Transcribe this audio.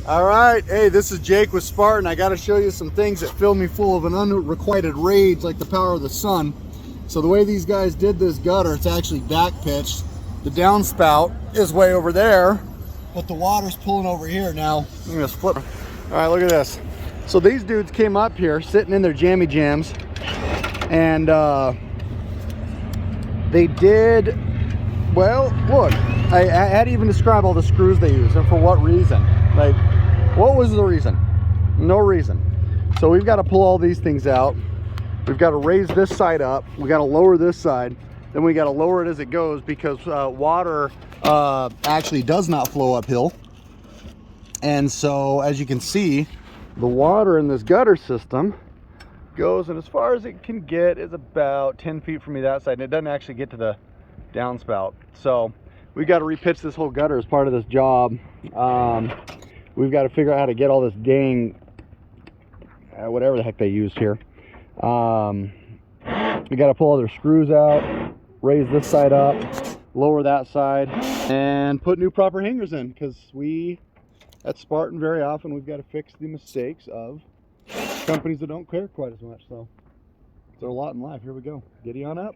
All right, hey, this is Jake with Spartan. I got to show you some things that fill me full of an unrequited rage like the power of the sun. So the way these guys did this gutter, it's actually back pitched. The downspout is way over there, but the water's pulling over here now. I'm gonna flip. All right, look at this. So these dudes came up here sitting in their jammy jams, and they did, well, look, I had to even describe all the screws they use and for what reason. Like, what was the reason? No reason. So we've got to pull all these things out. We've got to raise this side up. We got to lower this side. Then we got to lower it as it goes because water actually does not flow uphill. And so, as you can see, the water in this gutter system goes, and as far as it can get is about 10 feet from me that side, and it doesn't actually get to the downspout. So we got to repitch this whole gutter as part of this job. We've got to figure out how to get all this dang whatever the heck they used here. We got to pull all their screws out, raise this side up, lower that side, and put new proper hangers in, because we at Spartan very often we've got to fix the mistakes of companies that don't care quite as much. So there's a lot in life. Here we go. Giddy on up.